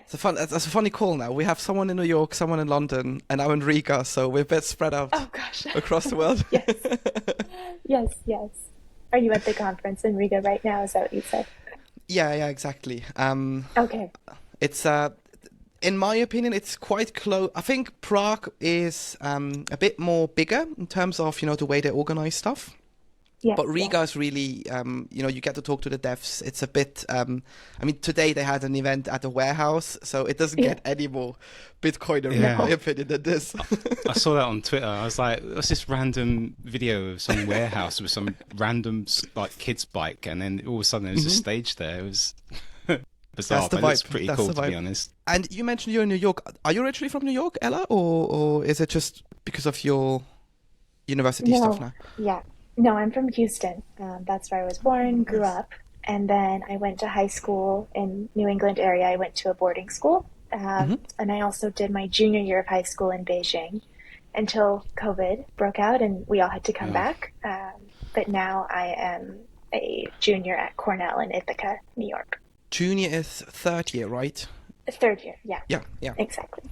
That's a funny call now. We have someone in New York, someone in London, and I'm in Riga, so we're a bit spread out Oh gosh. across the world. Yes. Yes, yes. Are you at the conference in Riga right now? Is that what you said? Yeah, yeah, exactly. Okay. It's in my opinion, it's quite close. I think Prague is a bit more bigger in terms of, the way they organize stuff. Yes, But yes. Riga is really, you get to talk to the devs. It's a bit, I mean, today they had an event at the warehouse, so it doesn't Yeah. get any more Bitcoinery, in my Yeah. No. opinion, than this. I saw that on Twitter. I was like, what's this random video of some warehouse with some random like kid's bike, and then all of a sudden there was a hmm stage there. It was That's bizarre, the but it looks vibe. pretty That's cool the to be vibe. honest. And you mentioned you're in New York. Are you originally from New York, Ella, or is it just because of your university stuff No. now? Yeah. No, I'm from Houston. That's where I was born, grew Nice. up, and then I went to high school in New England area. I went to a boarding school, hmm and I also did my junior year of high school in Beijing until COVID broke out and we all had to come Oh, back. But now I am a junior at Cornell in Ithaca, New York. Junior is third year, right? Third year. Yeah, Yeah, yeah. exactly.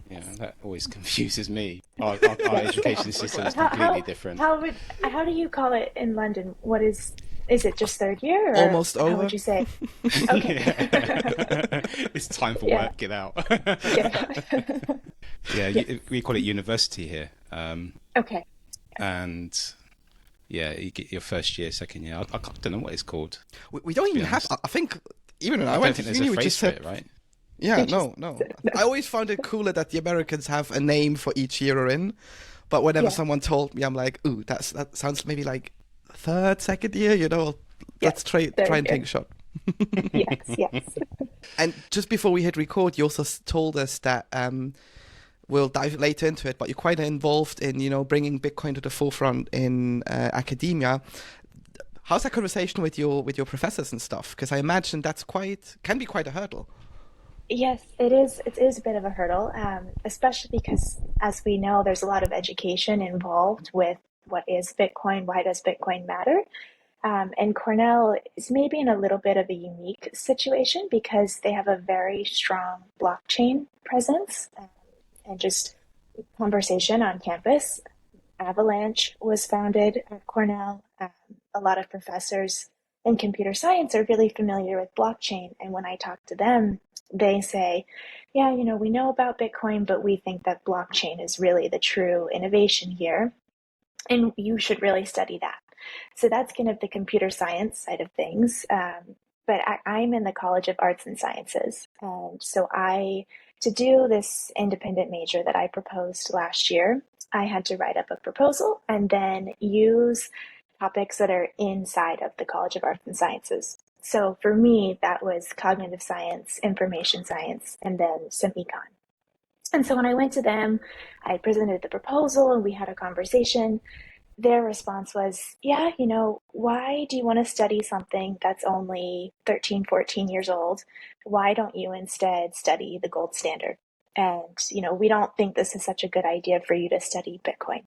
yeah, Yes. that always confuses me. Our Yes. education system is How completely how different. how would how do you call it in London? What is it just third year or Almost how would over. you say it? Okay. Yeah, it's time for Yeah. work. Get out. Get out. Yeah, Yes. we call it university here, Okay. and yeah, you get your first year, second year. I don't know what it's called, We don't to be even have. honest. I think even when I I don't went to think there's a uni, we phrase just for said, it, right? yeah, You just no, no. no. I always found it cooler that the Americans have a name for each year we're in. But whenever Yeah. someone told me, I'm like, ooh, that sounds maybe like third, second year, Yeah. let's try Third and take year. a shot. Yes, yes. And just before we hit record, you also told us that we'll dive later into it, but you're quite involved in, bringing Bitcoin to the forefront in academia. How's that conversation with your professors and stuff? Because I imagine that's can be quite a hurdle. Yes, it is. It is a bit of a hurdle, especially because, as we know, there's a lot of education involved with what is Bitcoin, why does Bitcoin matter? And Cornell is maybe in a little bit of a unique situation because they have a very strong blockchain presence and just conversation on campus. Avalanche was founded at Cornell. A lot of professors in computer science are really familiar with blockchain. And when I talk to them, they say, yeah, we know about Bitcoin, but we think that blockchain is really the true innovation here. And you should really study that. So that's kind of the computer science side of things. But I'm in the College of Arts and Sciences. And so to do this independent major that I proposed last year, I had to write up a proposal and then use topics that are inside of the College of Arts and Sciences. So for me, that was cognitive science, information science, and then some econ. And so when I went to them, I presented the proposal and we had a conversation. Their response was, yeah, why do you want to study something that's only 13, 14 years old? Why don't you instead study the gold standard? And, we don't think this is such a good idea for you to study Bitcoin.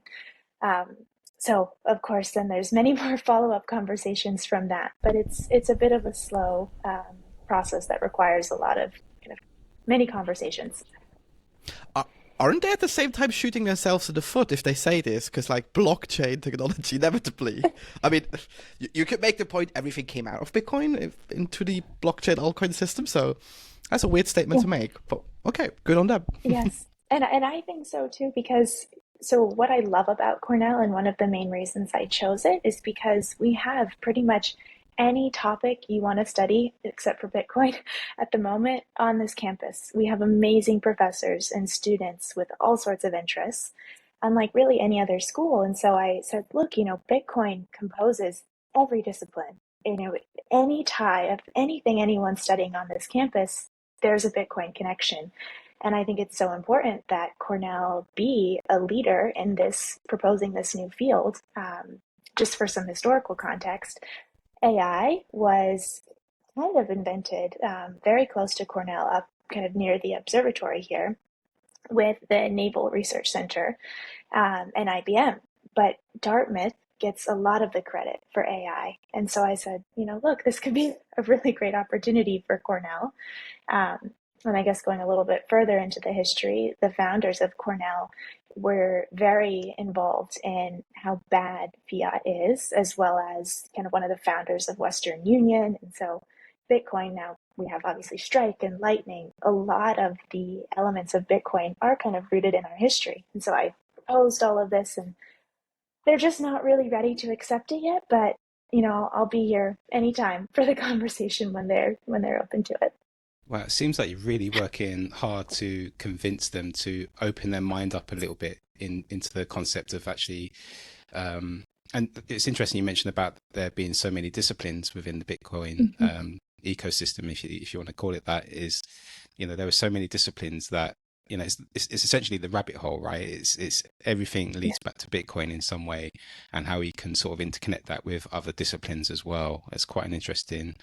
Um, so of course, then there's many more follow-up conversations from that, but it's a bit of a slow process that requires a lot of kind of many conversations. Are- Aren't they at the same time shooting themselves in the foot if they say this? Because like blockchain technology, inevitably. I mean, you could make the point everything came out of Bitcoin into the blockchain altcoin system. So that's a weird statement Yeah. to make. But okay, good on them. Yes. And I think so too, because so what I love about Cornell and one of the main reasons I chose it is because we have pretty much any topic you want to study except for Bitcoin at the moment on this campus. We have amazing professors and students with all sorts of interests, unlike really any other school. And so I said, look, Bitcoin composes every discipline. Any tie of anything anyone's studying on this campus, there's a Bitcoin connection. And I think it's so important that Cornell be a leader in this, proposing this new field. Just for some historical context, AI was kind of invented very close to Cornell, up kind of near the observatory here, with the Naval Research Center and IBM. But Dartmouth gets a lot of the credit for AI. And so I said, look, this could be a really great opportunity for Cornell. Um, and I guess going a little bit further into the history, the founders of Cornell were very involved in how bad fiat is, as well as kind of one of the founders of Western Union. And so Bitcoin, now we have obviously Strike and Lightning. A lot of the elements of Bitcoin are kind of rooted in our history. And so I proposed all of this, and they're just not really ready to accept it yet. But I'll be here anytime for the conversation when they're open to it. Well, it seems like you're really working hard to convince them to open their mind up a little bit into the concept of actually. And it's interesting you mentioned about there being so many disciplines within the Bitcoin ecosystem, if you want to call it that. Is there were so many disciplines that it's essentially the rabbit hole, right? It's everything leads back to Bitcoin in some way, and how we can sort of interconnect that with other disciplines as well. It's quite an interesting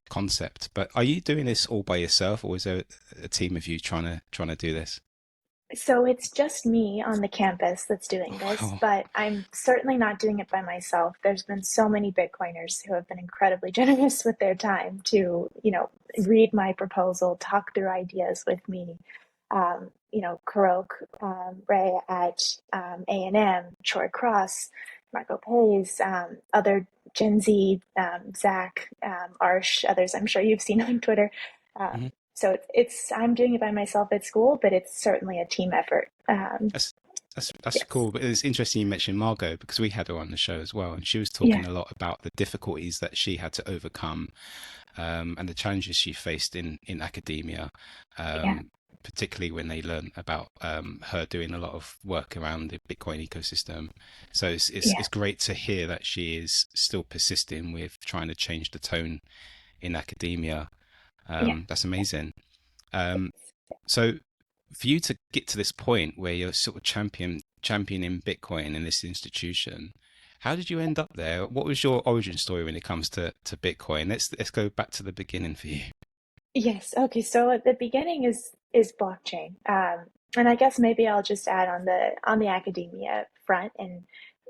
concept. But are you doing this all by yourself, or is there a team of you trying to do this? So it's just me on the campus that's doing this, Wow. but I'm certainly not doing it by myself. There's been so many Bitcoiners who have been incredibly generous with their time to, read my proposal, talk through ideas with me. Karok, Ray at A&M, Troy Cross, Marco Pays, other Gen Z, Zach, Arsh, others I'm sure you've seen on Twitter. Mhm. So I'm doing it by myself at school, but it's certainly a team effort. That's Yes. cool. But it's interesting you mentioned Margot, because we had her on the show as well, and she was Yeah. talking a lot about the difficulties that she had to overcome, and the challenges she faced in academia, Yeah. particularly when they learned about her doing a lot of work around the Bitcoin ecosystem. So Yeah. it's great to hear that she is still persisting with trying to change the tone in academia. Yeah. That's amazing. Um, so for you to get to this point where you're sort of championing Bitcoin in this institution, how did you end up there? What was your origin story when it comes to Bitcoin? Let's go back to the beginning for you. Yes. Okay. So at the beginning is blockchain, and I guess maybe I'll just add on the academia front and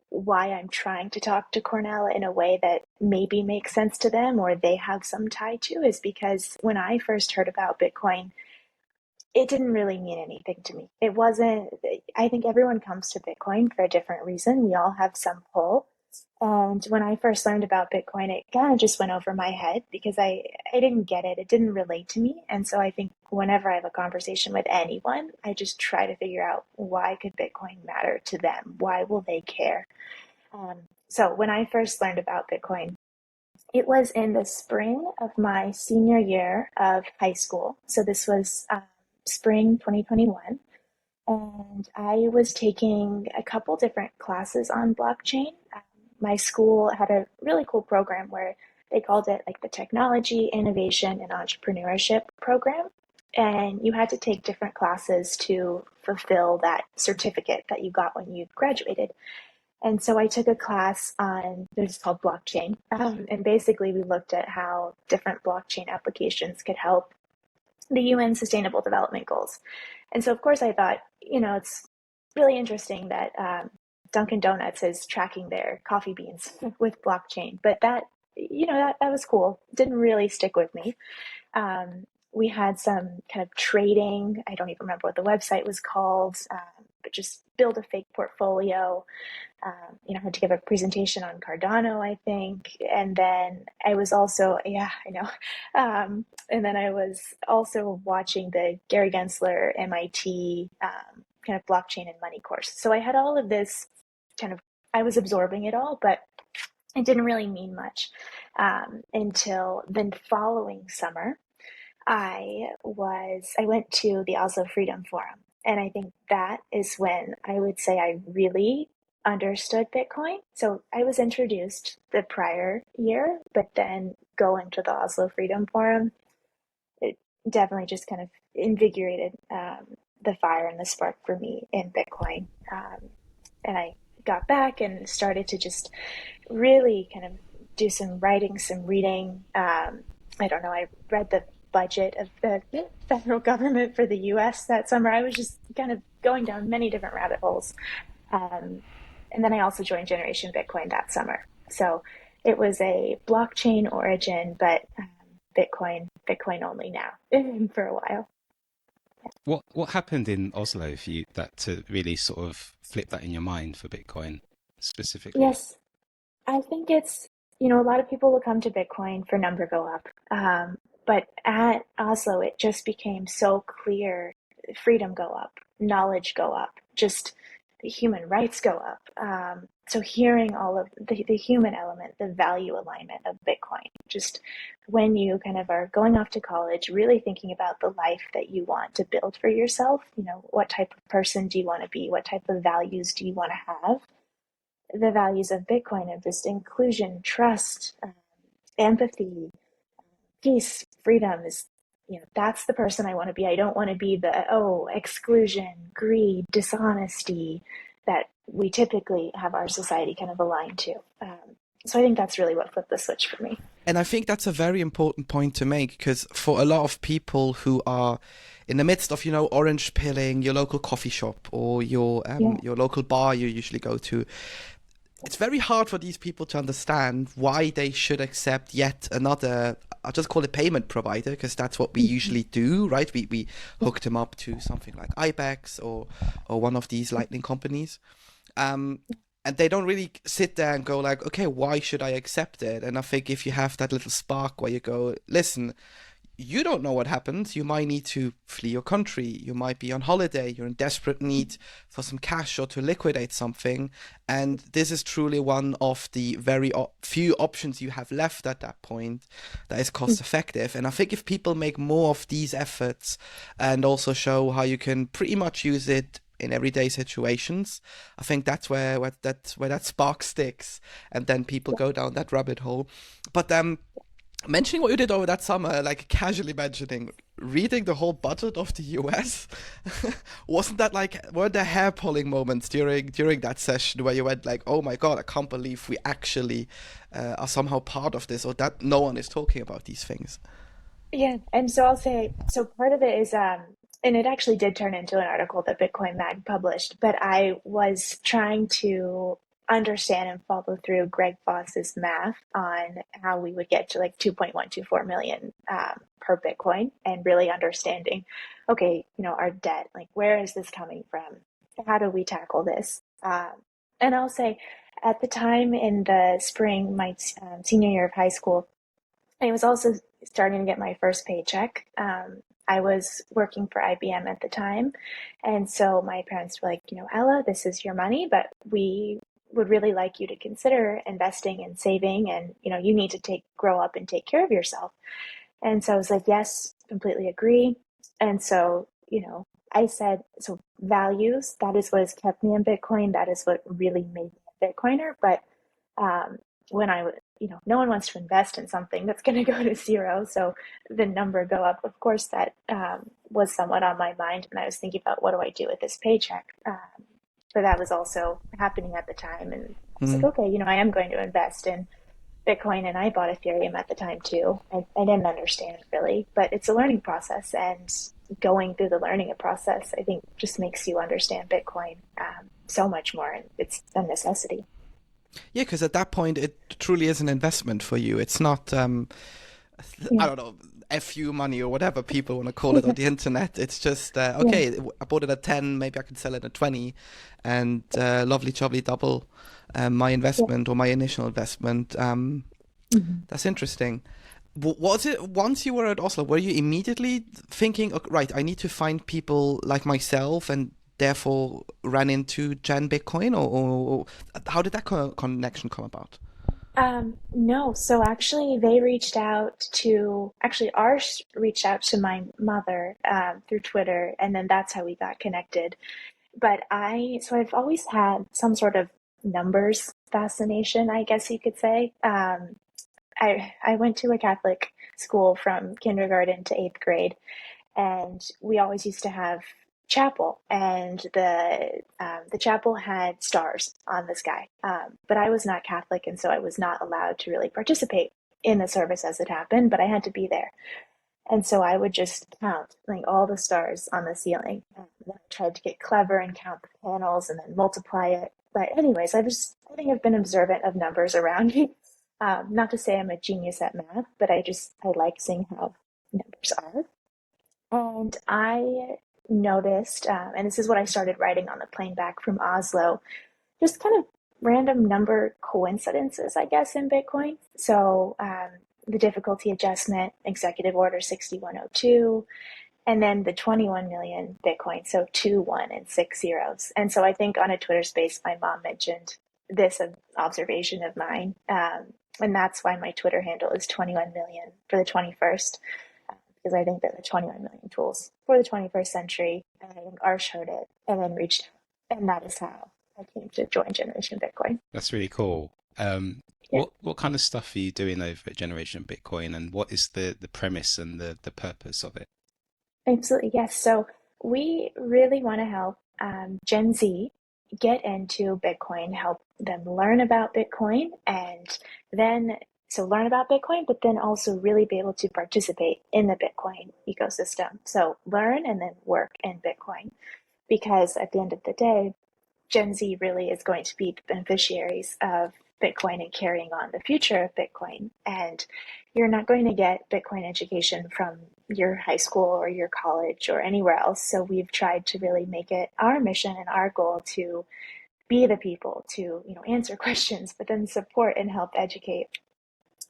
why I'm trying to talk to Cornell in a way that maybe makes sense to them or they have some tie to, is because when I first heard about Bitcoin, it didn't really mean anything to me. It wasn't, I think everyone comes to Bitcoin for a different reason. We all have some pull. And when I first learned about Bitcoin, it kind of just went over my head because I didn't get it. It didn't relate to me. And so I think whenever I have a conversation with anyone, I just try to figure out, why could Bitcoin matter to them? Why will they care? So when I first learned about Bitcoin, it was in the spring of my senior year of high school. So this was spring 2021. And I was taking a couple different classes on blockchain. My school had a really cool program where they called it like the Technology, Innovation, and Entrepreneurship program. And you had to take different classes to fulfill that certificate that you got when you graduated. And so I took a class on, it's called blockchain. And basically, we looked at how different blockchain applications could help the UN Sustainable Development Goals. And so, of course, I thought, it's really interesting that Dunkin' Donuts is tracking their coffee beans with blockchain. But that was cool. Didn't really stick with me. We had some kind of trading. I don't even remember what the website was called, but just build a fake portfolio. I had to give a presentation on Cardano, I think. And then I was also, yeah, I know. And then I was also watching the Gary Gensler MIT kind of blockchain and money course. So I had all of this I was absorbing it all, but it didn't really mean much until the following summer. I went to the Oslo Freedom Forum. And I think that is when I would say I really understood Bitcoin. So I was introduced the prior year, but then going to the Oslo Freedom Forum, it definitely just kind of invigorated the fire and the spark for me in Bitcoin. And I got back and started to just really kind of do some writing, some reading. I don't know, I read the budget of the federal government for the US that summer. I was just kind of going down many different rabbit holes. Um, and then I also joined Generation Bitcoin that summer. So it was a blockchain origin, but Bitcoin only now for a while. What happened in Oslo for you that to really sort of flip that in your mind for Bitcoin specifically? Yes, I think it's, a lot of people will come to Bitcoin for number go up. But at Oslo, it just became so clear, freedom go up, knowledge go up, just the human rights go up. So hearing all of the human element, the value alignment of Bitcoin, just when you kind of are going off to college, really thinking about the life that you want to build for yourself, what type of person do you want to be? What type of values do you want to have? The values of Bitcoin of just inclusion, trust, empathy, peace, freedom is, that's the person I want to be. I don't want to be the, exclusion, greed, dishonesty that we typically have our society kind of aligned to. So I think that's really what flipped the switch for me. And I think that's a very important point to make, because for a lot of people who are in the midst of, orange pilling your local coffee shop or your local bar you usually go to, it's very hard for these people to understand why they should accept yet another, I'll just call it payment provider, because that's what we usually do, right? We hook them up to something like IBEX or one of these lightning companies. And they don't really sit there and go like, okay, why should I accept it? And I think if you have that little spark where you go, listen, you don't know what happens. You might need to flee your country. You might be on holiday. You're in desperate need for some cash or to liquidate something. And this is truly one of the very few options you have left at that point that is cost effective. And I think if people make more of these efforts and also show how you can pretty much use it in everyday situations, I think that's where that spark sticks, and then people go down that rabbit hole. But mentioning what you did over that summer, like casually mentioning reading the whole budget of the US, wasn't that like, were there hair pulling moments during that session where you went like, oh my God, I can't believe we actually are somehow part of this, or that no one is talking about these things? Yeah, and so I'll say, so part of it is, and it actually did turn into an article that Bitcoin Mag published, but I was trying to understand and follow through Greg Foss's math on how we would get to like 2.124 million per Bitcoin, and really understanding, okay, our debt, like where is this coming from? How do we tackle this? And I'll say, at the time in the spring, my senior year of high school, I was also starting to get my first paycheck. I was working for IBM at the time. And so my parents were like, Ella, this is your money, but we would really like you to consider investing and saving. And, you need to grow up and take care of yourself. And so I was like, yes, completely agree. And so, I said, so values, that is what has kept me in Bitcoin. That is what really made me a Bitcoiner. But um, when no one wants to invest in something that's going to go to zero. So the number go up. Of course, that was somewhat on my mind when I was thinking about what do I do with this paycheck. But that was also happening at the time. And I was like, okay, I am going to invest in Bitcoin, and I bought Ethereum at the time too. I didn't understand it really, but it's a learning process, and going through the learning process, I think, just makes you understand Bitcoin so much more, and it's a necessity. Yeah, because at that point, it truly is an investment for you. It's not, I Yeah. don't know, FU money or whatever people want to call it on the internet. It's just, Yeah. okay, I bought it at 10, maybe I can sell it at 20, and lovely, jubbly double my Yeah. investment or my initial investment. Mhm. That's interesting. Was it once you were at Oslo, were you immediately thinking, "Okay, right, I need to find people like myself and therefore ran into Gen Bitcoin, or how did that connection come about? No, so actually they Arsh reached out to my mother through Twitter, and then that's how we got connected. But so I've always had some sort of numbers fascination, I guess you could say. I went to a Catholic school from kindergarten to eighth grade, and we always used to have chapel, and the chapel had stars on the sky. But I was not Catholic, and so I was not allowed to really participate in the service as it happened. But I had to be there, and so I would just count like all the stars on the ceiling. And then I tried to get clever and count the panels and then multiply it. But anyways, I think I've been observant of numbers around me. Not to say I'm a genius at math, but I like seeing how numbers are. And I noticed, and this is what I started writing on the plane back from Oslo, just kind of random number coincidences, I guess, in Bitcoin. So the difficulty adjustment, Executive Order 6102, and then the 21 million Bitcoin, so 2, 1, and 6 zeros. And so I think on a Twitter space, my mom mentioned this observation of mine. And that's why my Twitter handle is 21 million for the 21st, because I think that the 21 million tools for the 21st century, and I think Arsh heard it and then reached out. And that is how I came to join Generation Bitcoin. That's really cool. What kind of stuff are you doing over at Generation Bitcoin, and what is the premise and the purpose of it? Absolutely, yes. So we really want to help Gen Z get into Bitcoin, help them learn about Bitcoin, and then learn about Bitcoin, but then also really be able to participate in the Bitcoin ecosystem. So learn and then work in Bitcoin, because at the end of the day, Gen Z really is going to be the beneficiaries of Bitcoin and carrying on the future of Bitcoin. And you're not going to get Bitcoin education from your high school or your college or anywhere else. So we've tried to really make it our mission and our goal to be the people to, answer questions, but then support and help educate.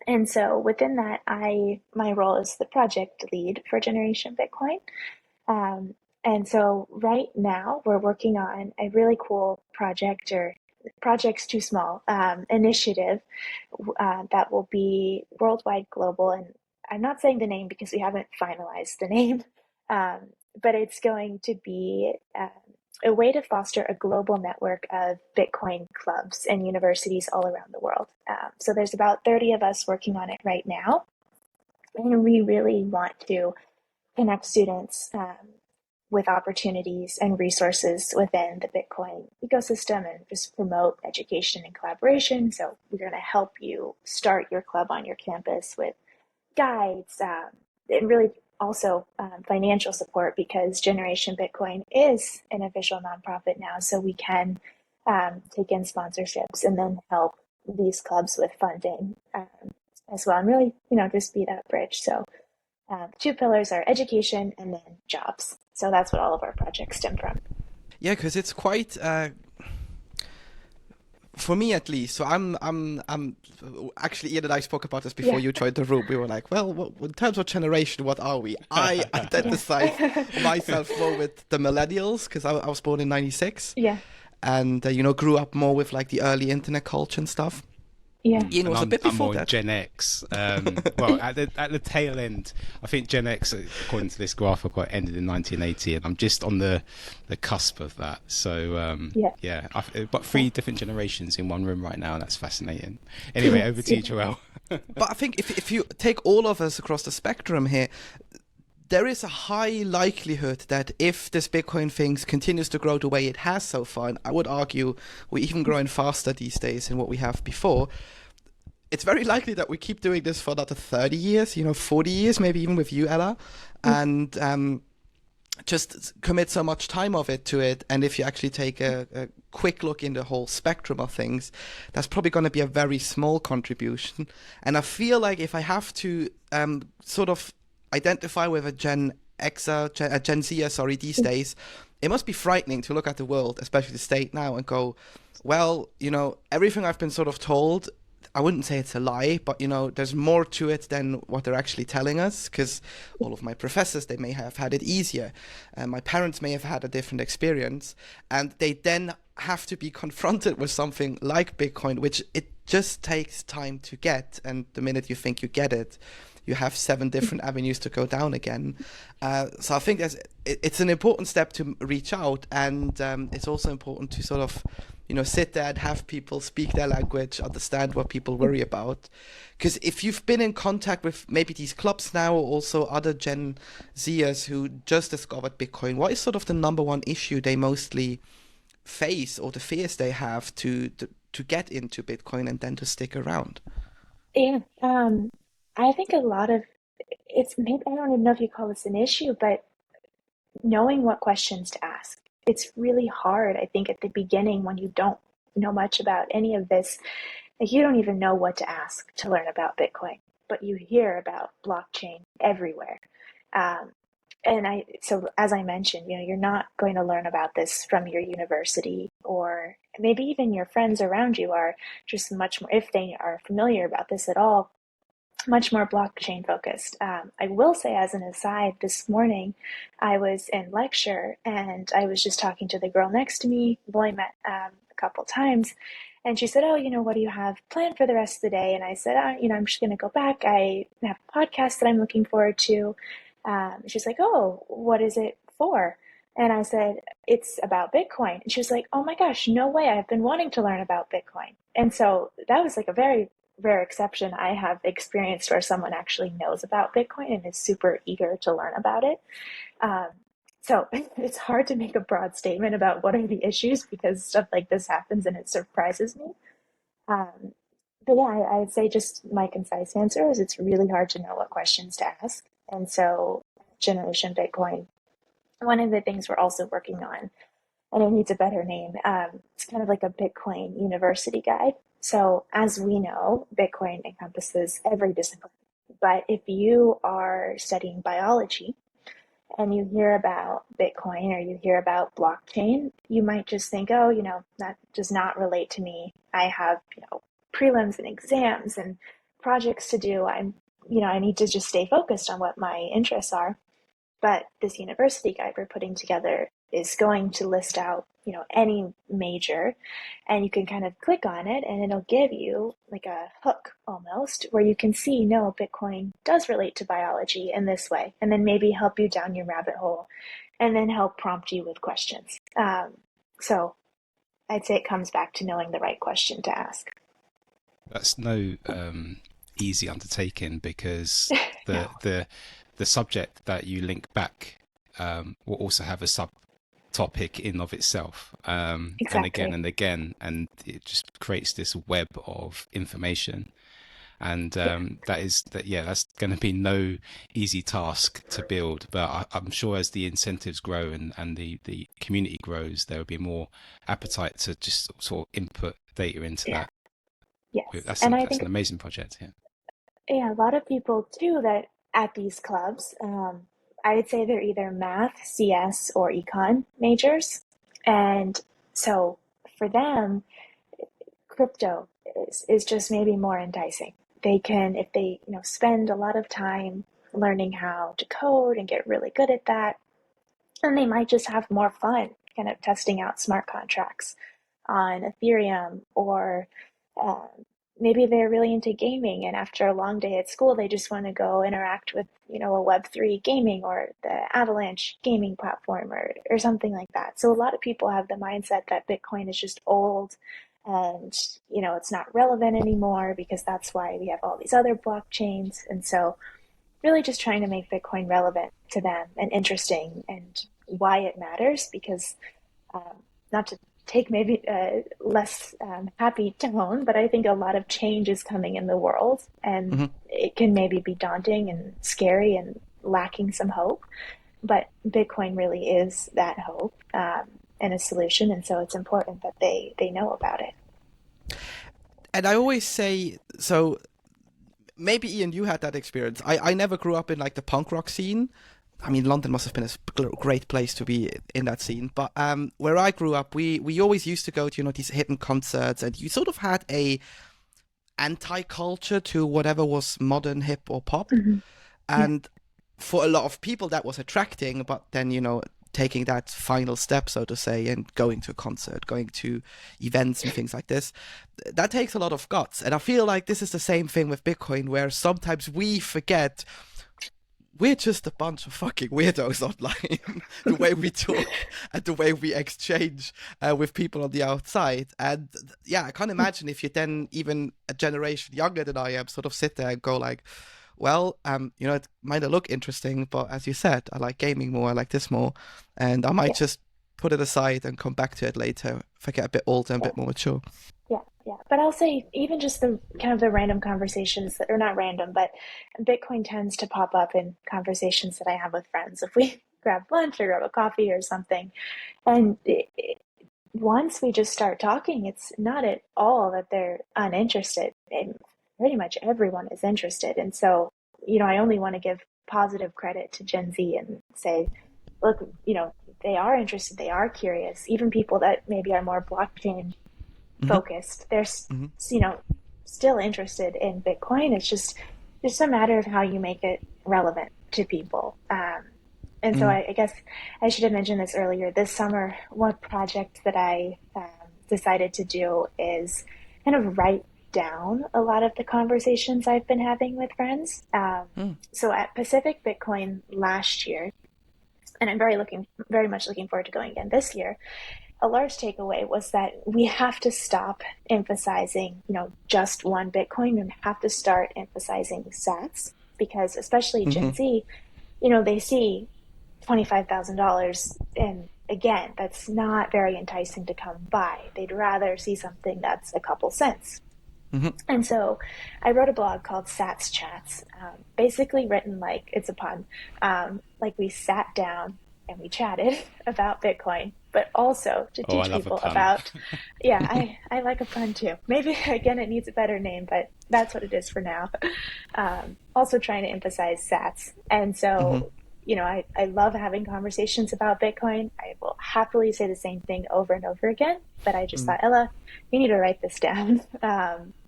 And so within that, my role is the project lead for Generation Bitcoin. And so right now we're working on a really cool project, or project's too small, initiative that will be worldwide, global. And I'm not saying the name because we haven't finalized the name, but it's going to be a way to foster a global network of Bitcoin clubs and universities all around the world. So there's about 30 of us working on it right now. And we really want to connect students with opportunities and resources within the Bitcoin ecosystem and just promote education and collaboration. So we're going to help you start your club on your campus with guides and really also financial support, because Generation Bitcoin is an official nonprofit now. So we can take in sponsorships and then help these clubs with funding as well, and really, just be that bridge. So 2 pillars are education and then jobs. So that's what all of our projects stem from. Yeah, because it's quite, for me at least. So I'm actually, Ian and I spoke about this before you joined the room. We were like, well, in terms of generation, what are we? I identify myself more with the millennials, because I was born in '96. Yeah. And grew up more with like the early internet culture and stuff. Yeah, Ian was a bit before I'm more that. Gen X. Well, at the tail end, I think Gen X, according to this graph I've got, ended in 1980, and I'm just on the cusp of that. So I've got 3 different generations in one room right now, and that's fascinating. Anyway, over to you, Joelle. But I think if you take all of us across the spectrum here, there is a high likelihood that if this Bitcoin thing continues to grow the way it has so far, and I would argue we're even growing faster these days than what we have before, it's very likely that we keep doing this for another 30 years, 40 years, maybe even with you, Ella, and just commit so much time of it to it. And if you actually take a quick look in the whole spectrum of things, that's probably going to be a very small contribution. And I feel like if I have to sort of identify with a Gen Z, these days, it must be frightening to look at the world, especially the state now, and go, well, everything I've been sort of told, I wouldn't say it's a lie, but there's more to it than what they're actually telling us, because all of my professors, they may have had it easier, and my parents may have had a different experience, and they then have to be confronted with something like Bitcoin, which it just takes time to get, and the minute you think you get it, you have 7 different avenues to go down again. So I think it's an important step to reach out, and it's also important to sort of, sit there and have people speak their language, understand what people worry about. Because if you've been in contact with maybe these clubs now, or also other Gen Zers who just discovered Bitcoin, what is sort of the number one issue they mostly face, or the fears they have to get into Bitcoin and then to stick around? Yeah. I think a lot of it's maybe, I don't even know if you call this an issue, but knowing what questions to ask. It's really hard, I think, at the beginning when you don't know much about any of this. Like, you don't even know what to ask to learn about Bitcoin, but you hear about blockchain everywhere. So as I mentioned, you're not going to learn about this from your university, or maybe even your friends around you are just much more, if they are familiar about this at all, much more blockchain focused. I will say, as an aside, this morning I was in lecture and I was just talking to the girl next to me, who I met a couple times, and she said, "Oh, what do you have planned for the rest of the day?" And I said, I'm just going to go back. I have a podcast that I'm looking forward to." She's like, "Oh, what is it for?" And I said, "It's about Bitcoin." And she was like, "Oh my gosh, no way. I've been wanting to learn about Bitcoin." And so that was like a very rare exception I have experienced where someone actually knows about Bitcoin and is super eager to learn about it. Um, so it's hard to make a broad statement about what are the issues because stuff like this happens and it surprises me. Um, but yeah, I'd say just my concise answer is it's really hard to know what questions to ask. And so Generation Bitcoin, one of the things we're also working on, and it needs a better name, it's kind of like a Bitcoin university guide. So as we know, Bitcoin encompasses every discipline. But if you are studying biology and you hear about Bitcoin or you hear about blockchain, you might just think, oh, that does not relate to me. I have, prelims and exams and projects to do. I need to just stay focused on what my interests are. But this university guide we're putting together is going to list out, any major, and you can kind of click on it and it'll give you like a hook almost where you can see, no, Bitcoin does relate to biology in this way, and then maybe help you down your rabbit hole and then help prompt you with questions. So I'd say it comes back to knowing the right question to ask. That's no easy undertaking because No. the subject that you link back will also have a subtopic in of itself, and Exactly. again, and it just creates this web of information. And Yeah. that's going to be no easy task to build. But I'm sure as the incentives grow and the community grows, there will be more appetite to just sort of input data into Yeah. that. Yes. That's And I that's think, an amazing project. Yeah. yeah, a lot of people too that at these clubs, I would say they're either math, CS, or econ majors. And so for them, crypto is just maybe more enticing. They can, if they, spend a lot of time learning how to code and get really good at that, and they might just have more fun kind of testing out smart contracts on Ethereum, or um, maybe they're really into gaming and after a long day at school they just want to go interact with a Web3 gaming or the Avalanche gaming platform, or something like that. So a lot of people have the mindset that Bitcoin is just old and it's not relevant anymore because that's why we have all these other blockchains. And so really just trying to make Bitcoin relevant to them and interesting and why it matters, because not to take maybe a less happy tone, but I think a lot of change is coming in the world and Hmm. it can maybe be daunting and scary and lacking some hope. But Bitcoin really is that hope and a solution. And so it's important that they know about it. And I always say, so maybe Ian, you had that experience. I never grew up in like the punk rock scene. I mean, London must have been a great place to be in that scene. But where I grew up, we always used to go to these hidden concerts, and you sort of had a anti-culture to whatever was modern, hip, or pop. Mm-hmm. Yeah. And for a lot of people, that was attracting. But then taking that final step, so to say, and going to a concert, going to events and things like this, that takes a lot of guts. And I feel like this is the same thing with Bitcoin, where sometimes we forget we're just a bunch of fucking weirdos online. The way we talk and the way we exchange with people on the outside. And yeah, I can't imagine if you then, even a generation younger than I am, sort of sit there and go like, well, it might not look interesting, but as you said, I like gaming more, I like this more, and I might Yeah. just put it aside and come back to it later if I get a bit older and a Yeah. bit more mature. Yeah, yeah. But I'll say even just the kind of the random conversations that are not random, but Bitcoin tends to pop up in conversations that I have with friends. If we grab lunch or grab a coffee or something, and once we just start talking, it's not at all that they're uninterested. And pretty much everyone is interested. And so, I only want to give positive credit to Gen Z and say, look, they are interested, they are curious. Even people that maybe are more blockchain focused, they're, still interested in Bitcoin. It's just a matter of how you make it relevant to people. And so I guess I should have mentioned this earlier. This summer, one project that I decided to do is kind of write down a lot of the conversations I've been having with friends. So at Pacific Bitcoin last year, and I'm very much looking forward to going again this year, a large takeaway was that we have to stop emphasizing, just one Bitcoin, and have to start emphasizing sats, because especially Gen Z, they see $25,000, and again, that's not very enticing to come by. They'd rather see something that's a couple cents. And so I wrote a blog called Sats Chats, basically written like it's a pun, like we sat down and we chatted about Bitcoin, but also to teach people about, I like a pun too. Maybe, again, it needs a better name, but that's what it is for now. Also trying to emphasize sats. And so, I love having conversations about Bitcoin. I will happily say the same thing over and over again, but I just thought, Ella, you need to write this down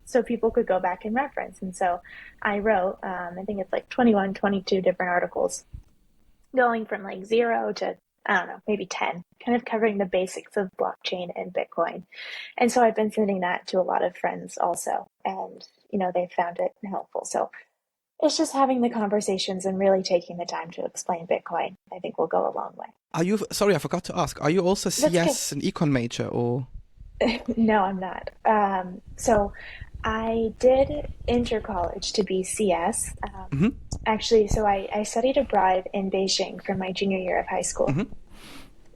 so people could go back and reference. And so I wrote, I think it's like 21, 22 different articles, going from like 0 to, I don't know, maybe 10, kind of covering the basics of blockchain and Bitcoin. And so I've been sending that to a lot of friends also, and, they found it helpful. So it's just having the conversations and really taking the time to explain Bitcoin, I think will go a long way. Are you, sorry, I forgot to ask, are you also CS and econ major, or? No, I'm not. So I did enter college to be CS. Actually, so I studied abroad in Beijing for my junior year of high school.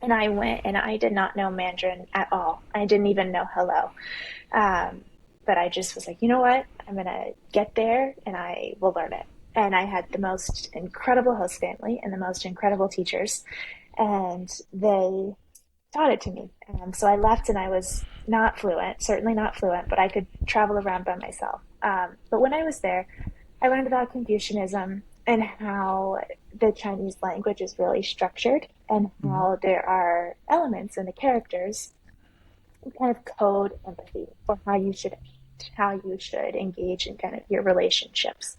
And I went, and I did not know Mandarin at all. I didn't even know hello. But I just was like, you know what? I'm going to get there and I will learn it. And I had the most incredible host family and the most incredible teachers. And they taught it to me. So I left and I was not fluent, certainly not fluent, but I could travel around by myself. But when I was there, I learned about Confucianism and how the Chinese language is really structured, and how there are elements in the characters kind of code empathy for how you should engage in kind of your relationships.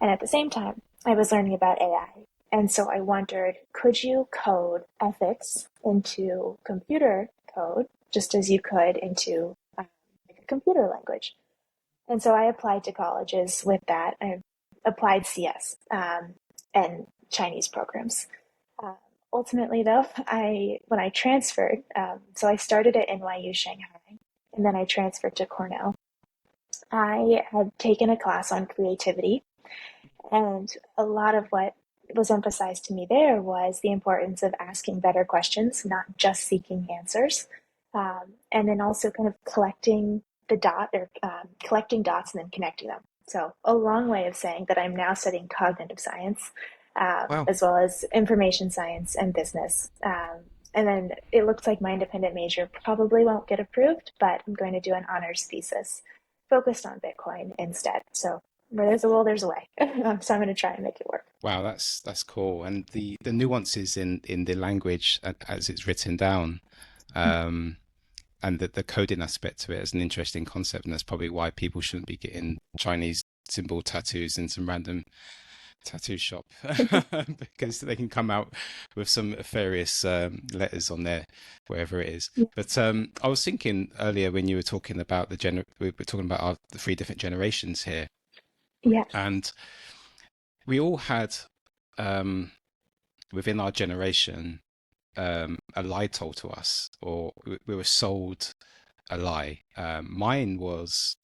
And at the same time, I was learning about AI. And so I wondered, could you code ethics into computer code just as you could into a computer language? And so I applied to colleges with that. I applied CS and Chinese programs. Ultimately, though, when I transferred, so I started at NYU Shanghai, and then I transferred to Cornell. I had taken a class on creativity, and a lot of what was emphasized to me there was the importance of asking better questions, not just seeking answers, and then also kind of collecting dots and then connecting them. So a long way of saying that I'm now studying cognitive science, as well as information science and business. And then it looks like my independent major probably won't get approved, but I'm going to do an honors thesis focused on Bitcoin instead. So where there's a will, there's a way. So I'm going to try and make it work. Wow, that's cool. And the nuances in the language as it's written down, and the coding aspect to it is an interesting concept. And that's probably why people shouldn't be getting Chinese symbol tattoos in some random tattoo shop because they can come out with some nefarious letters on there, wherever it is. But I was thinking earlier when you were talking about we were talking about the 3 different generations here. Yeah. And we all had within our generation a lie told to us, or we were sold a lie. Mine was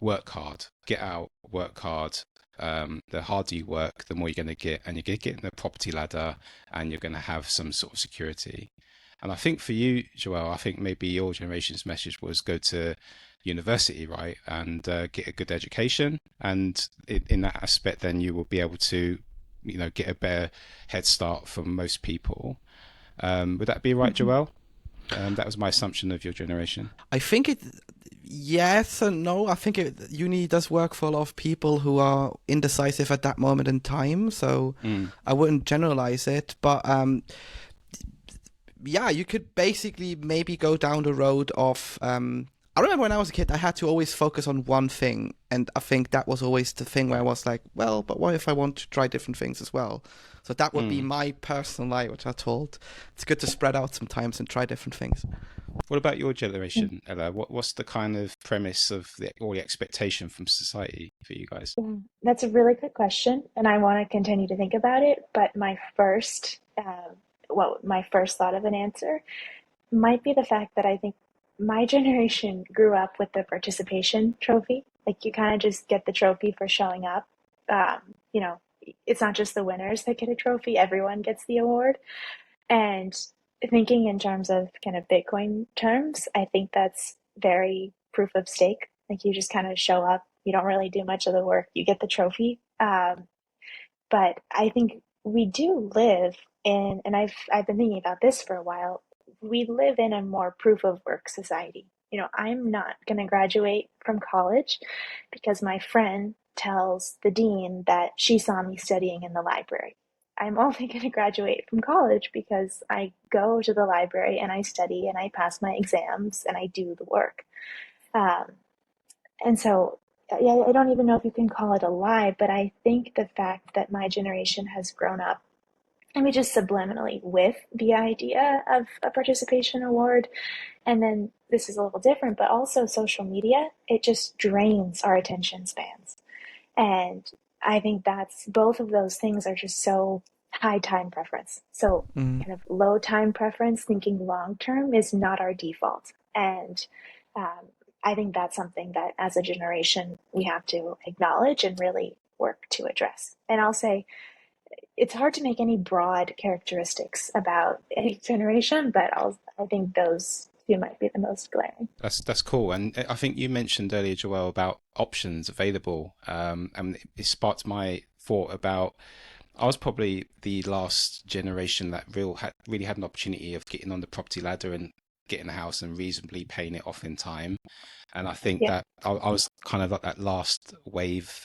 work hard, get out, work hard. The harder you work, the more you're going to get, and you're going to get in the property ladder, and you're going to have some sort of security. And I think for you, Joelle, I think maybe your generation's message was go to university, right, and get a good education, and in that aspect, then you will be able to, get a better head start from most people. Would that be right, Joelle? That was my assumption of your generation. I think Yes and no. I think uni does work for a lot of people who are indecisive at that moment in time. So Mm. I wouldn't generalize it, but yeah, you could basically maybe go down the road of. I remember when I was a kid, I had to always focus on one thing, and I think that was always the thing where I was like, well, but what if I want to try different things as well? So that would be Mm. my personal lie, which I told. It's good to spread out sometimes and try different things. What about your generation, Ella? What's the kind of premise of or the expectation from society for you guys? Yeah, that's a really good question, and I want to continue to think about it. But my first thought of an answer might be the fact that I think my generation grew up with the participation trophy. Like you kind of just get the trophy for showing up. You know, it's not just the winners that get a trophy; everyone gets the award. And thinking in terms of kind of Bitcoin terms, I think that's very proof of stake. Like you just kind of show up, you don't really do much of the work, you get the trophy. But I think we do live in, and I've been thinking about this for a while. We live in a more proof of work society. You know, I'm not going to graduate from college because my friend tells the dean that she saw me studying in the library. I'm only going to graduate from college because I go to the library and I study and I pass my exams and I do the work. Um, and so, yeah, I don't even know if you can call it a lie, but I think the fact that my generation has grown up, I mean, just subliminally with the idea of a participation award, and then this is a little different, but also social media, it just drains our attention spans. And I think that's both of those things are just so high time preference. So, Mm. kind of low time preference, thinking long term is not our default. And um, I think that's something that as a generation we have to acknowledge and really work to address. And I'll say it's hard to make any broad characteristics about any generation, but I think those two might be the most glaring. That's cool, and I think you mentioned earlier, Joelle, about options available, and it sparked my thought about. I was probably the last generation that really had an opportunity of getting on the property ladder and getting a house and reasonably paying it off in time. And I think Yeah. that I was kind of at that last wave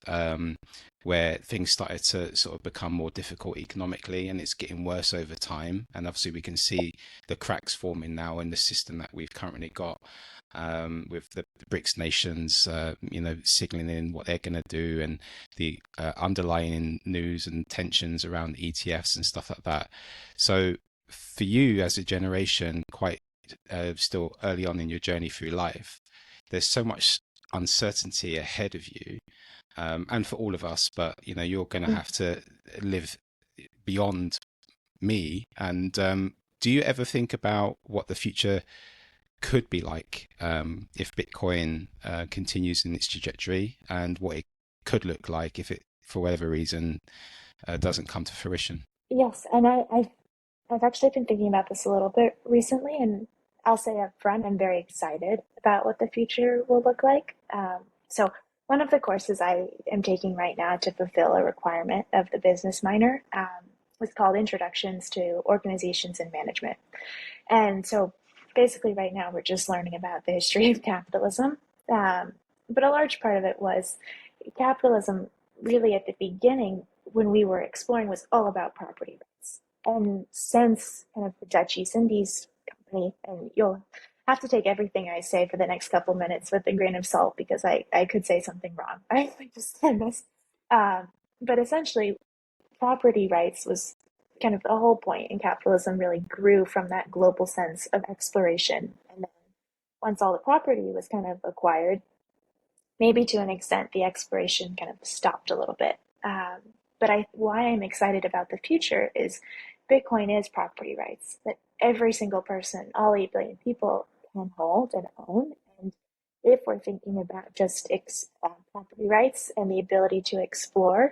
where things started to sort of become more difficult economically, and it's getting worse over time. And obviously, we can see the cracks forming now in the system that we've currently got. With the BRICS nations, signaling what they're going to do, and the underlying news and tensions around ETFs and stuff like that. So, for you as a generation, quite still early on in your journey through life, there's so much uncertainty ahead of you, and for all of us. But you're going to have to live beyond me. And do you ever think about what the future could be like if Bitcoin continues in its trajectory, and what it could look like if it, for whatever reason, doesn't come to fruition? Yes, and I've actually been thinking about this a little bit recently, and I'll say up front, I'm very excited about what the future will look like. So one of the courses I am taking right now to fulfill a requirement of the business minor was called Introductions to Organizations and Management. And so basically right now we're just learning about the history of capitalism. But a large part of it was capitalism really at the beginning when we were exploring was all about property rights. And since kind of the Dutch East Indies Company, and you'll have to take everything I say for the next couple minutes with a grain of salt because I could say something wrong. I just said this. Um, but essentially, property rights was kind of the whole point, and capitalism really grew from that global sense of exploration. And then once all the property was kind of acquired, maybe to an extent the exploration kind of stopped a little bit. But why I'm excited about the future is Bitcoin is property rights that every single person, all 8 billion people, can hold and own. And if we're thinking about just property rights and the ability to explore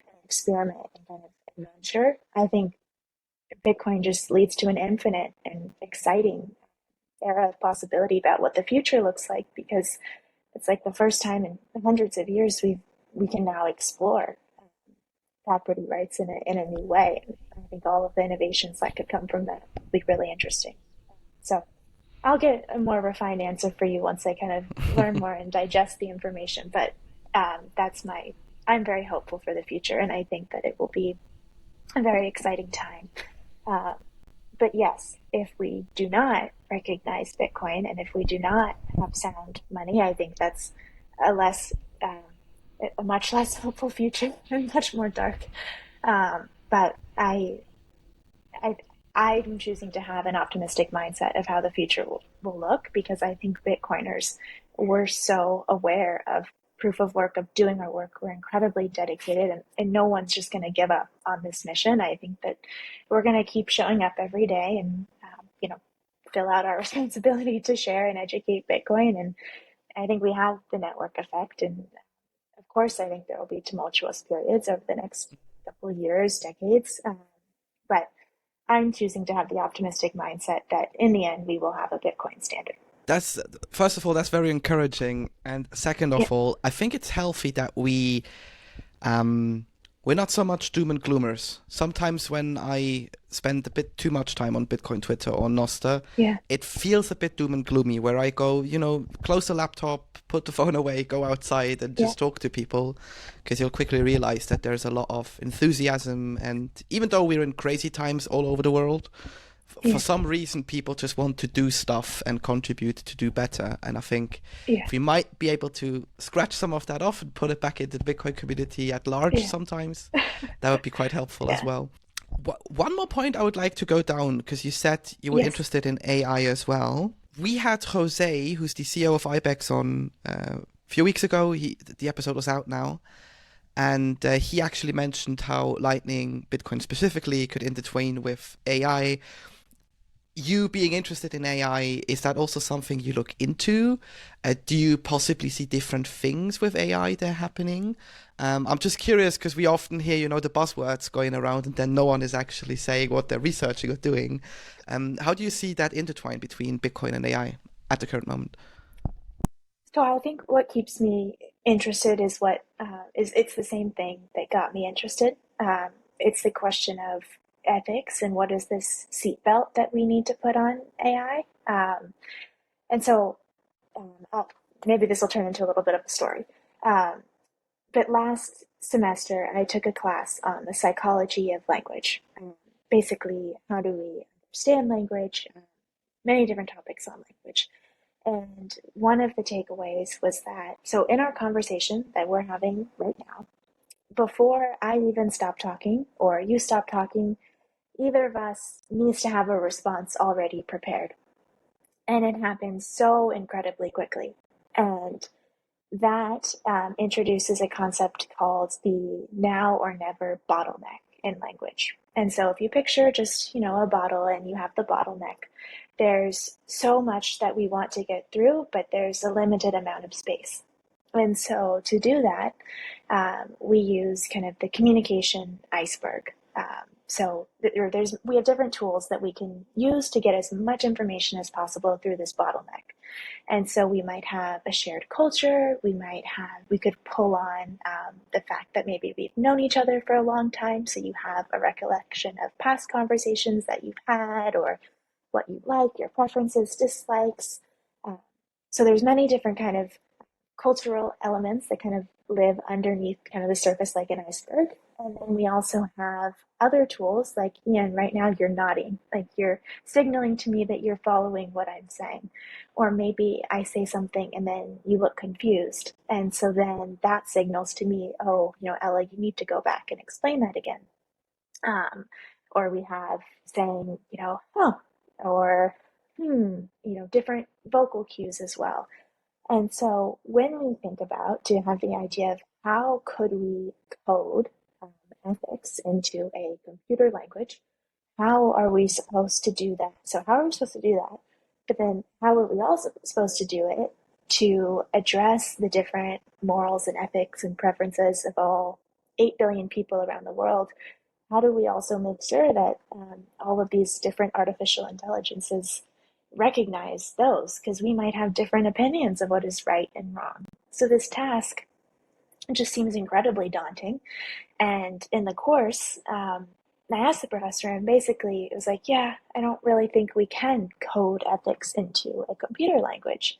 and experiment and kind of adventure, I think Bitcoin just leads to an infinite and exciting era of possibility about what the future looks like, because it's like the first time in hundreds of years we can now explore property rights in a new way. And I think all of the innovations that could come from that will be really interesting. So I'll get a more refined answer for you once I kind of learn more and digest the information. But that's I'm very hopeful for the future, and I think that it will be a very exciting time. Uh, but yes, if we do not recognize Bitcoin and if we do not have sound money, I think that's a less, a much less hopeful future and much more dark. But I, I'm choosing to have an optimistic mindset of how the future will look because I think Bitcoiners were so aware of proof of work, of doing our work. We're incredibly dedicated, and no one's just going to give up on this mission. I think that we're going to keep showing up every day and, fill out our responsibility to share and educate Bitcoin. And I think we have the network effect. And of course, I think there will be tumultuous periods over the next couple of years, decades. But I'm choosing to have the optimistic mindset that in the end, we will have a Bitcoin standard. That's first of all, that's very encouraging, and second Yeah. of all, I think it's healthy that we're not so much doom and gloomers. Sometimes when I spend a bit too much time on Bitcoin Twitter or Noster, Yeah. it feels a bit doom and gloomy. Where I go, close the laptop, put the phone away, go outside, and Yeah. just talk to people, because you'll quickly realize that there's a lot of enthusiasm, and even though we're in crazy times all over the world, for Yeah. some reason people just want to do stuff and contribute to do better. And I think Yeah. if we might be able to scratch some of that off and put it back into the Bitcoin community at large Yeah. sometimes, that would be quite helpful as Yeah. well. One more point I would like to go down, because you said you were Yes. interested in AI as well. We had Jose, who's the CEO of IBEX, on a few weeks ago. The episode was out now. And he actually mentioned how Lightning, Bitcoin specifically, could intertwine with AI. You being interested in AI, is that also something you look into? Do you possibly see different things with AI that are happening? I'm just curious because we often hear, the buzzwords going around and then no one is actually saying what they're researching or doing. How do you see that intertwine between Bitcoin and AI at the current moment? So I think what keeps me interested is it's the same thing that got me interested. It's the question of ethics and what is this seatbelt that we need to put on AI. And so maybe this will turn into a little bit of a story. Um, but last semester, I took a class on the psychology of language. Basically, how do we understand language? Many different topics on language. And one of the takeaways was that, so in our conversation that we're having right now, before I even stop talking or you stop talking, either of us needs to have a response already prepared. And it happens so incredibly quickly. And that introduces a concept called the now or never bottleneck in language. And so if you picture just, a bottle and you have the bottleneck, there's so much that we want to get through, but there's a limited amount of space. And so to do that, we use kind of the communication iceberg. We have different tools that we can use to get as much information as possible through this bottleneck. And so we might have a shared culture. We could pull on the fact that maybe we've known each other for a long time. So you have a recollection of past conversations that you've had, or what you like, your preferences, dislikes. Uh, so there's many different kind of cultural elements that kind of live underneath kind of the surface like an iceberg. And then we also have other tools like, Ian, right now you're nodding, like you're signaling to me that you're following what I'm saying. Or maybe I say something and then you look confused. And so then that signals to me, oh, Ella, you need to go back and explain that again. Or we have saying, oh, or different vocal cues as well. And so when we think about to have the idea of how could we code ethics into a computer language, how are we supposed to do that? So how are we supposed to do that? But then how are we also supposed to do it to address the different morals and ethics and preferences of all 8 billion people around the world? How do we also make sure that all of these different artificial intelligences recognize those? Because we might have different opinions of what is right and wrong. So this task just seems incredibly daunting. And in the course, I asked the professor, and basically it was like, yeah, I don't really think we can code ethics into a computer language.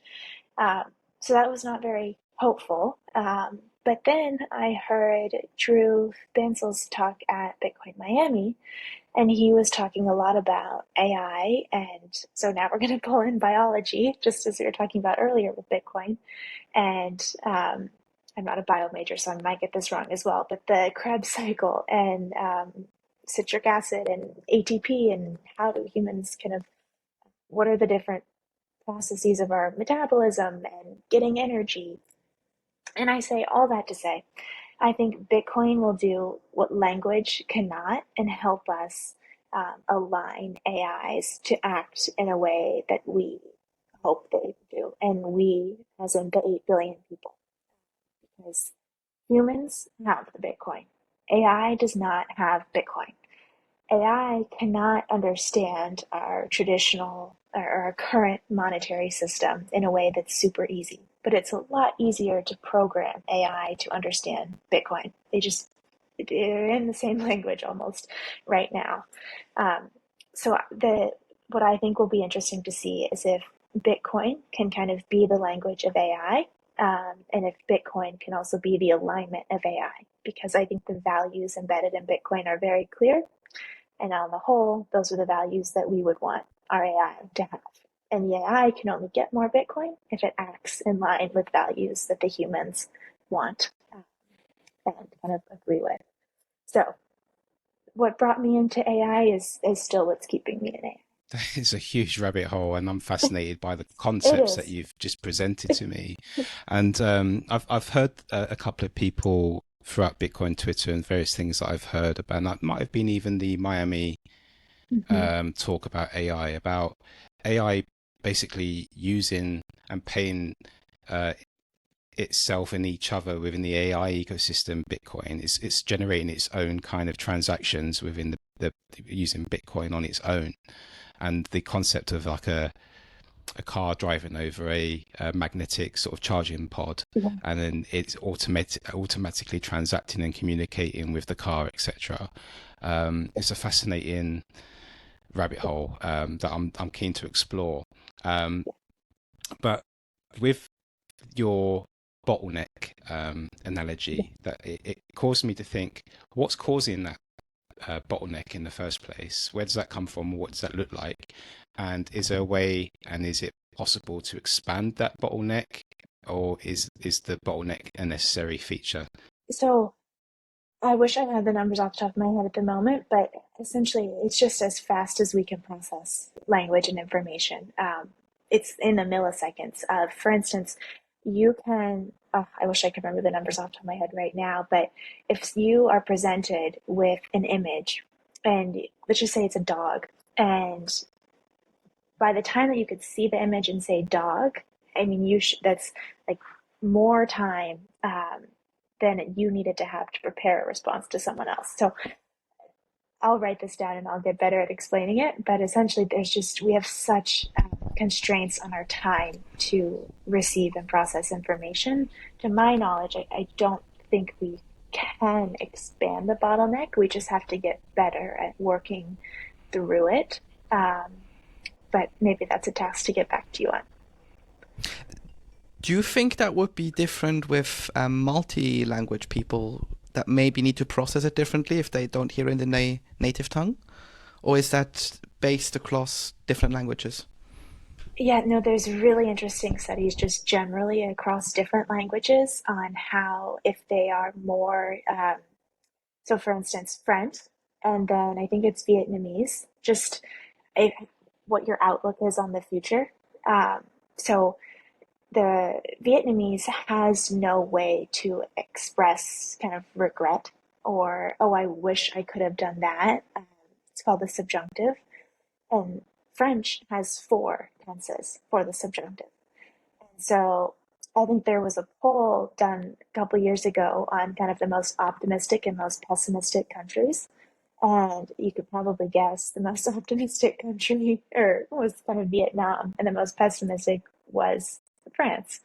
Um, so that was not very hopeful. But then I heard Drew Bensel's talk at Bitcoin Miami, and he was talking a lot about AI. And so now we're going to pull in biology, just as we were talking about earlier with Bitcoin. And I'm not a bio major, so I might get this wrong as well. But the Krebs cycle and citric acid and ATP, and how do humans kind of, what are the different processes of our metabolism and getting energy. And I say all that to say, I think Bitcoin will do what language cannot and help us align AIs to act in a way that we hope they do. And we, as in the 8 billion people, because humans have the Bitcoin. AI does not have Bitcoin. AI cannot understand our traditional or our current monetary system in a way that's super easy. But it's a lot easier to program AI to understand Bitcoin. They're in the same language almost right now. Um, so what I think will be interesting to see is if Bitcoin can kind of be the language of AI, and if Bitcoin can also be the alignment of AI, because I think the values embedded in Bitcoin are very clear. And on the whole, those are the values that we would want our AI to have. And the AI can only get more Bitcoin if it acts in line with values that the humans want and kind of agree with. So, what brought me into AI is still what's keeping me in AI. That is a huge rabbit hole, and I'm fascinated by the It concepts that is. you've just presented to me. And I've heard a couple of people throughout Bitcoin Twitter and various things that I've heard about. And that might have been even the Miami Mm-hmm. talk about AI basically using and paying itself and each other within the AI ecosystem. Bitcoin it's generating its own kind of transactions within the using Bitcoin on its own, and the concept of like a car driving over a magnetic sort of charging pod, Yeah. and then it's automatically transacting and communicating with the car, etc. It's a fascinating rabbit hole that I'm keen to explore. But with your bottleneck Yeah. analogy, that it caused me to think, what's causing that bottleneck in the first place? Where does that come from? What does that look like? And is there a way, and is it possible to expand that bottleneck, or is the bottleneck a necessary feature? So, I wish I had the numbers off the top of my head at the moment, but essentially it's just as fast as we can process language and information. It's in the milliseconds. For instance, you can, I wish I could remember the numbers off the top of my head right now, but if you are presented with an image, and let's just say it's a dog, and by the time that you could see the image and say dog, I mean, that's like more time than you needed to have to prepare a response to someone else. So I'll write this down and I'll get better at explaining it. But essentially, we have such constraints on our time to receive and process information. To my knowledge, I don't think we can expand the bottleneck. We just have to get better at working through it. But maybe that's a task to get back to you on. Do you think that would be different with multi-language people that maybe need to process it differently if they don't hear in the native tongue? Or is that based across different languages? Yeah, no, there's really interesting studies just generally across different languages on how, if they are more, so for instance, French, and then I think it's Vietnamese, just if, what your outlook is on the future. So the Vietnamese has no way to express kind of regret or, oh, I wish I could have done that. It's called the subjunctive. And French has 4 tenses for the subjunctive. And so I think there was a poll done a couple years ago on kind of the most optimistic and most pessimistic countries. And you could probably guess the most optimistic country was kind of Vietnam, and the most pessimistic was France.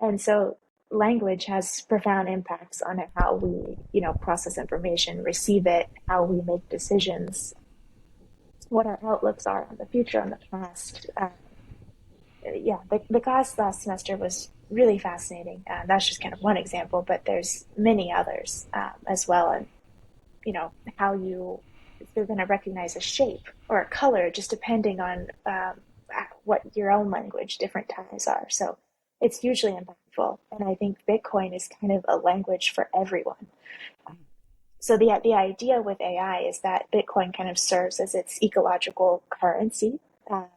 And so language has profound impacts on how we, process information, receive it, how we make decisions, what our outlooks are on the future, on the past. Yeah, the class last semester was really fascinating. That's just kind of one example, but there's many others as well. And, how you're going to recognize a shape or a color just depending on what your own language different ties are. So it's hugely impactful. And I think Bitcoin is kind of a language for everyone. So the idea with AI is that Bitcoin kind of serves as its ecological currency, and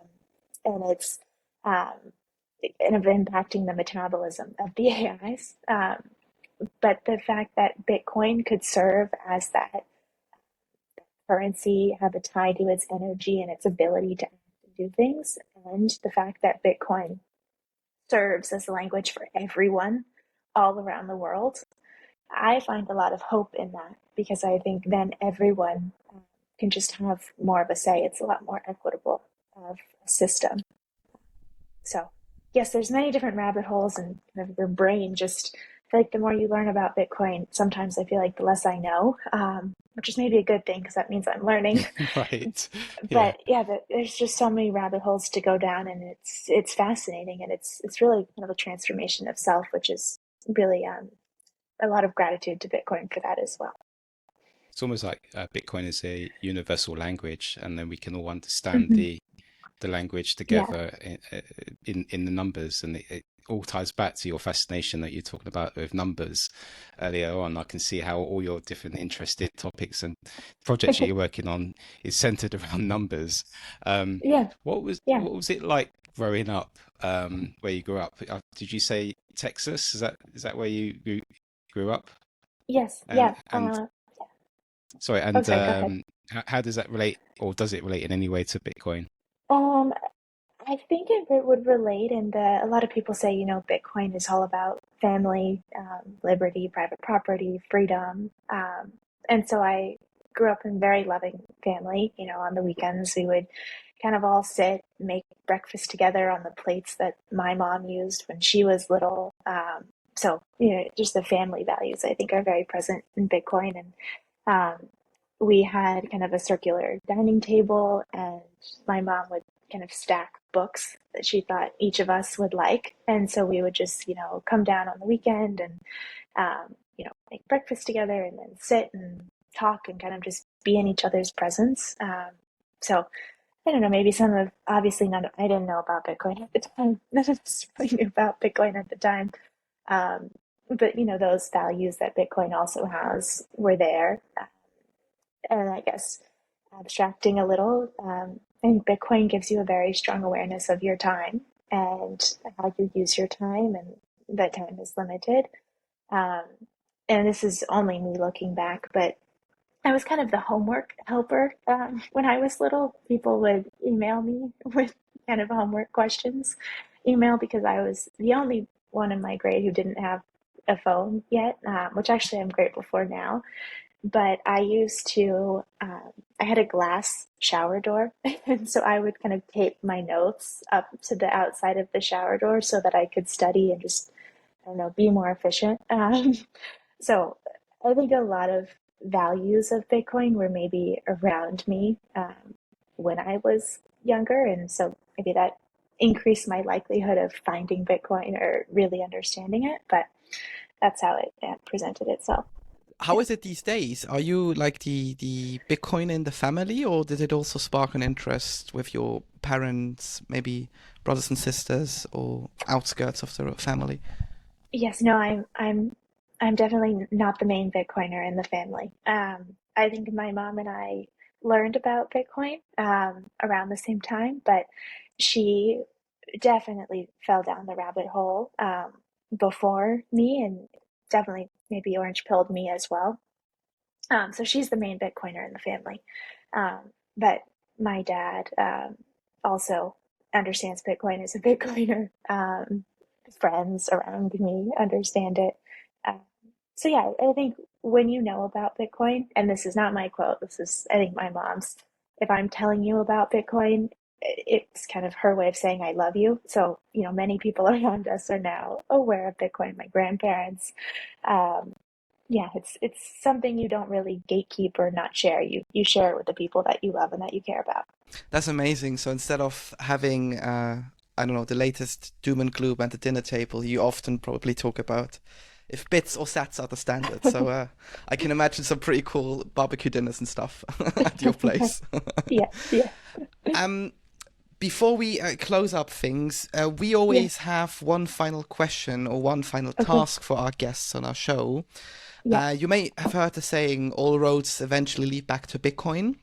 it's kind of impacting the metabolism of the AIs. But the fact that Bitcoin could serve as that currency, have a tie to its energy and its ability to do things, and the fact that Bitcoin serves as a language for everyone all around the world, I find a lot of hope in that, because I think then everyone can just have more of a say. It's a lot more equitable of a system. So yes, there's many different rabbit holes, and kind of your brain just, I feel like the more you learn about Bitcoin, sometimes I feel like the less I know, which is maybe a good thing because that means I'm learning. Right. Yeah. But yeah, there's just so many rabbit holes to go down, and it's fascinating, and it's really kind of a transformation of self, which is really a lot of gratitude to Bitcoin for that as well. It's almost like Bitcoin is a universal language, and then we can all understand Mm-hmm. the language Yeah. together in the numbers, and it all ties back to your fascination that you're talking about with numbers earlier on. I can see how all your different interested topics and projects that you're working on is centered around numbers. Yeah. What Yeah. was it like growing up where you grew up? Did you say Texas? Is that where you grew up? Yes. And Yeah. sorry, Oh, and sorry. Go ahead. how does that relate, or does it relate in any way to Bitcoin? Um, I think it would relate, and a lot of people say, Bitcoin is all about family, liberty, private property, freedom, and so I grew up in a very loving family. On the weekends we would kind of all sit, make breakfast together on the plates that my mom used when she was little. So just the family values I think are very present in Bitcoin, and um, we had kind of a circular dining table, and my mom would kind of stack books that she thought each of us would like. And so we would just, come down on the weekend and, make breakfast together and then sit and talk and kind of just be in each other's presence. So I don't know, maybe obviously I didn't know about Bitcoin at the time. None of us really knew about Bitcoin at the time. Um, but, those values that Bitcoin also has were there. And I guess abstracting a little, I think Bitcoin gives you a very strong awareness of your time and how you use your time, and that time is limited. Um, and this is only me looking back, but I was kind of the homework helper when I was little. People would email me with kind of homework questions, because I was the only one in my grade who didn't have a phone yet, which actually I'm grateful for now. But I used to, I had a glass shower door. And so I would kind of tape my notes up to the outside of the shower door so that I could study and just, I don't know, be more efficient. So I think a lot of values of Bitcoin were maybe around me when I was younger. And so maybe that increased my likelihood of finding Bitcoin or really understanding it. But that's how it presented itself. How is it these days? Are you like the Bitcoin in the family, or did it also spark an interest with your parents, maybe brothers and sisters, or outskirts of the family? Yes, no, I'm definitely not the main Bitcoiner in the family. I think my mom and I learned about Bitcoin around the same time, but she definitely fell down the rabbit hole before me, and definitely maybe orange pilled me as well. So she's the main Bitcoiner in the family. But my dad also understands Bitcoin as a Bitcoiner. Friends around me understand it. Um, so yeah, I think when you know about Bitcoin, and this is not my quote, this is I think my mom's. If I'm telling you about Bitcoin, it's kind of her way of saying I love you. So, many people around us are now aware of Bitcoin. My grandparents, um, yeah, it's something you don't really gatekeep or not share. You share it with the people that you love and that you care about. That's amazing. So instead of having, I don't know, the latest doom and gloom at the dinner table, you often probably talk about if bits or sats are the standard. So I can imagine some pretty cool barbecue dinners and stuff at your place. Yeah, yeah, Before we close up things, we always have one final question or one final okay, task for our guests on our show. yeah, You may have heard the saying, all roads eventually lead back to Bitcoin.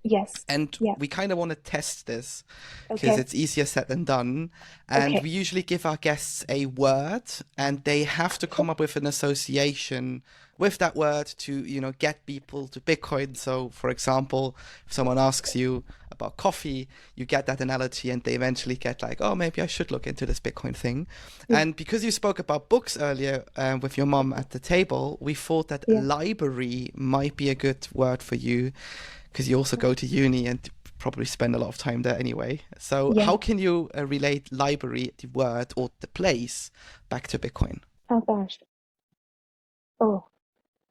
yes, And yeah, we kind of want to test this because okay, it's easier said than done. And okay, we usually give our guests a word and they have to come up with an association with that word to, get people to Bitcoin. So, for example, if someone asks you about coffee, you get that analogy and they eventually get like, oh, maybe I should look into this Bitcoin thing. yeah, And because you spoke about books earlier with your mom at the table, we thought that yeah. library might be a good word for you because you also go to uni and probably spend a lot of time there anyway. So Yeah. how can you relate library, the word or the place, back to Bitcoin? Oh gosh. Oh,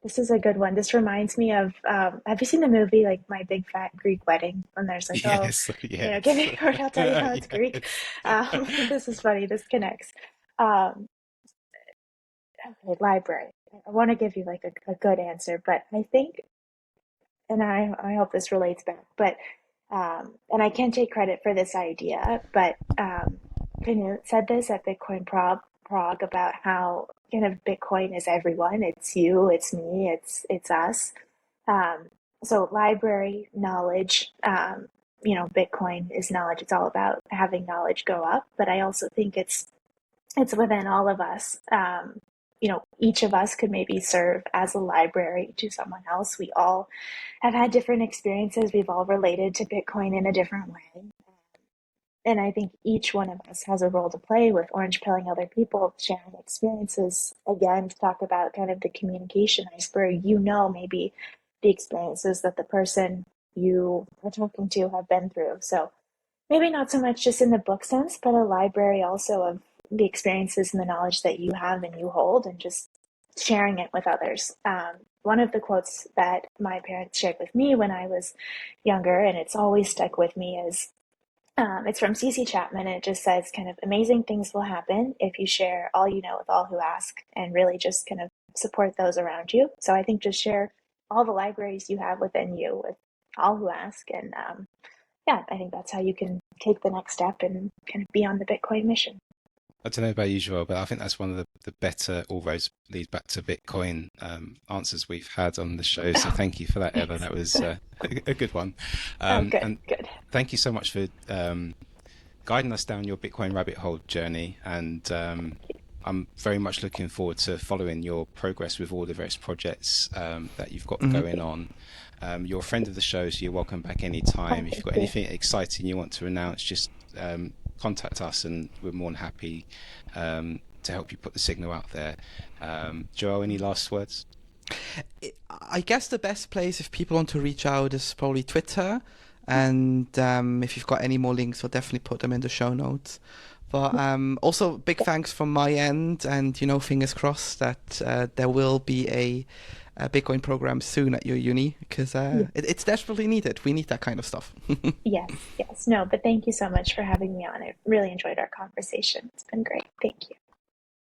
this is a good one. This reminds me of, have you seen the movie like My Big Fat Greek Wedding? When there's like, oh, Yes, give yes. me a card, I'll tell you how it's Greek. Yes. This is funny. This connects. Um, okay, library. I want to give you like a good answer, but I think, and I hope this relates back, but, and I can't take credit for this idea, but Canute said this at Bitcoin Prague about how kind of Bitcoin is everyone. It's you, it's me, it's us. Um, so library knowledge, Bitcoin is knowledge. It's all about having knowledge go up. But I also think it's within all of us. Each of us could maybe serve as a library to someone else. We all have had different experiences. We've all related to Bitcoin in a different way. And I think each one of us has a role to play with orange pilling other people, sharing experiences. Again, to talk about kind of the communication iceberg, maybe the experiences that the person you are talking to have been through. So maybe not so much just in the book sense, but a library also of the experiences and the knowledge that you have and you hold, and just sharing it with others. One of the quotes that my parents shared with me when I was younger, and it's always stuck with me, is it's from CC Chapman, and it just says kind of amazing things will happen if you share all you know with all who ask, and really just kind of support those around you. So I think just share all the libraries you have within you with all who ask. And I think that's how you can take the next step and kind of be on the Bitcoin mission. I don't know about you, Joel, but I think that's one of the better all roads lead back to Bitcoin answers we've had on the show. So thank you for that, Ella. That was a good one. Good, And good. thank you so much for guiding us down your Bitcoin rabbit hole journey. And I'm very much looking forward to following your progress with all the various projects that you've got going on. You're a friend of the show, so you're welcome back anytime. If you've got anything exciting you want to announce, just contact us and we're more than happy to help you put the signal out there. Joel, any last words? I guess the best place if people want to reach out is probably Twitter. And if you've got any more links, we'll definitely put them in the show notes. But also big thanks from my end, and fingers crossed that there will be a Bitcoin program soon at your uni, because it's desperately needed. We need that kind of stuff. Yes. No, but thank you so much for having me on. I really enjoyed our conversation. It's been great. Thank you.